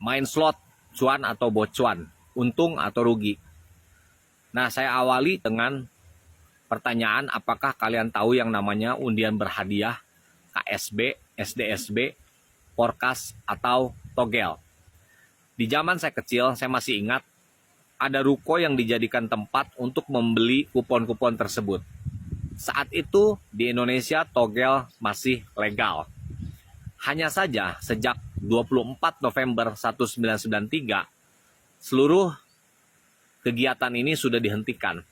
main slot, cuan atau bocuan, untung atau rugi. Nah, saya awali dengan pertanyaan, apakah kalian tahu yang namanya undian berhadiah, KSB, SDSB, Porkas, atau Togel? Di zaman saya kecil, saya masih ingat ada ruko yang dijadikan tempat untuk membeli kupon-kupon tersebut. Saat itu di Indonesia Togel masih legal. Hanya saja sejak 24 November 1993, seluruh kegiatan ini sudah dihentikan.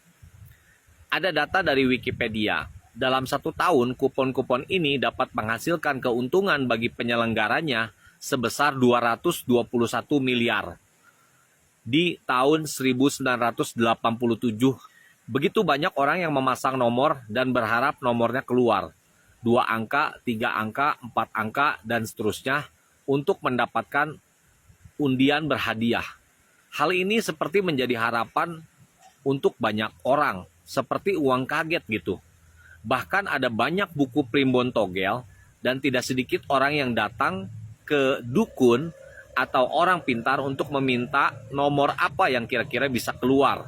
Ada data dari Wikipedia, dalam 1 tahun kupon-kupon ini dapat menghasilkan keuntungan bagi penyelenggaranya sebesar 221 miliar. Di tahun 1987, begitu banyak orang yang memasang nomor dan berharap nomornya keluar. 2 angka, 3 angka, 4 angka, dan seterusnya untuk mendapatkan undian berhadiah. Hal ini seperti menjadi harapan untuk banyak orang, seperti uang kaget gitu. Bahkan ada banyak buku primbon togel dan tidak sedikit orang yang datang ke dukun atau orang pintar untuk meminta nomor apa yang kira-kira bisa keluar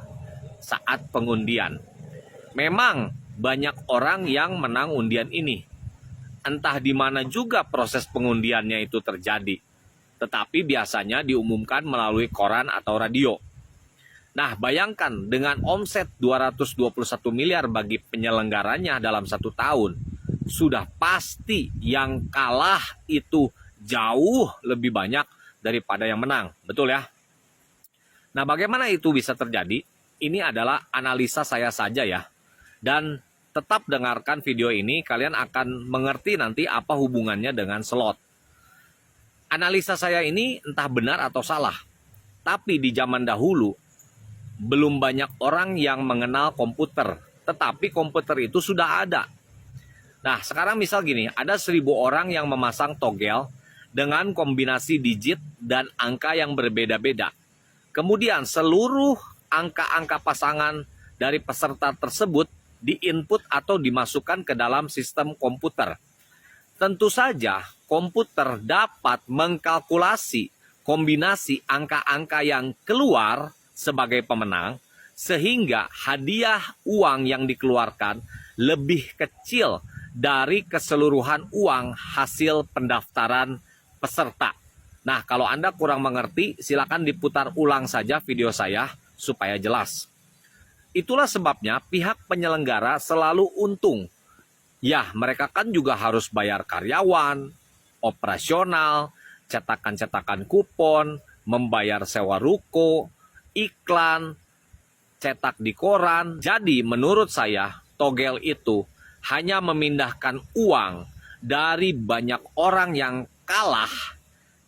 saat pengundian. Memang banyak orang yang menang undian ini. Entah di mana juga proses pengundiannya itu terjadi. Tetapi biasanya diumumkan melalui koran atau radio. Nah, bayangkan dengan omset 221 miliar bagi penyelenggaranya dalam 1 tahun, sudah pasti yang kalah itu jauh lebih banyak daripada yang menang. Betul ya? Nah, bagaimana itu bisa terjadi? Ini adalah analisa saya saja ya. Dan tetap dengarkan video ini, kalian akan mengerti nanti apa hubungannya dengan slot. Analisa saya ini entah benar atau salah. Tapi di zaman dahulu, belum banyak orang yang mengenal komputer. Tetapi komputer itu sudah ada. Nah, sekarang misal gini, ada 1.000 orang yang memasang togel dengan kombinasi digit dan angka yang berbeda-beda. Kemudian seluruh angka-angka pasangan dari peserta tersebut diinput atau dimasukkan ke dalam sistem komputer. Tentu saja komputer dapat mengkalkulasi kombinasi angka-angka yang keluar sebagai pemenang, sehingga hadiah uang yang dikeluarkan lebih kecil dari keseluruhan uang hasil pendaftaran peserta. Nah, kalau Anda kurang mengerti, silakan diputar ulang saja video saya supaya jelas. Itulah sebabnya pihak penyelenggara selalu untung. Ya, mereka kan juga harus bayar karyawan, operasional, cetakan-cetakan kupon, membayar sewa ruko, iklan, cetak di koran. Jadi menurut saya, togel itu hanya memindahkan uang dari banyak orang yang kalah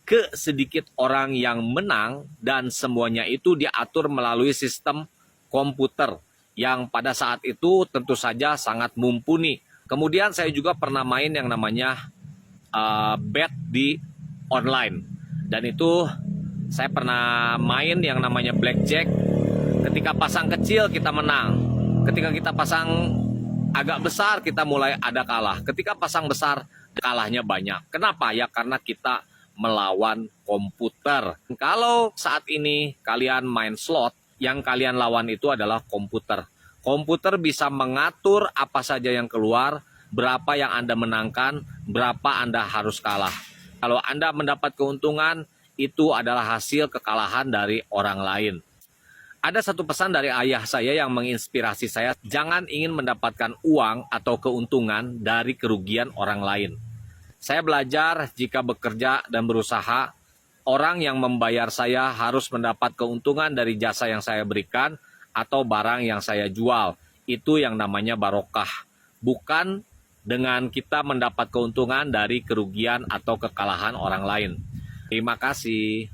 ke sedikit orang yang menang, dan semuanya itu diatur melalui sistem komputer yang pada saat itu tentu saja sangat mumpuni. Kemudian saya juga pernah main yang namanya bet di online, dan itu saya pernah main yang namanya blackjack. Ketika pasang kecil kita menang, ketika kita pasang agak besar kita mulai ada kalah, ketika pasang besar kalahnya banyak. Kenapa? Ya karena kita melawan komputer. Kalau saat ini kalian main slot, yang kalian lawan itu adalah komputer. Komputer bisa mengatur apa saja yang keluar, berapa yang Anda menangkan, berapa Anda harus kalah. Kalau Anda mendapat keuntungan, itu adalah hasil kekalahan dari orang lain. Ada satu pesan dari ayah saya yang menginspirasi saya, jangan ingin mendapatkan uang atau keuntungan dari kerugian orang lain. Saya belajar jika bekerja dan berusaha, orang yang membayar saya harus mendapat keuntungan dari jasa yang saya berikan atau barang yang saya jual. Itu yang namanya barokah. Bukan dengan kita mendapat keuntungan dari kerugian atau kekalahan orang lain. Terima kasih.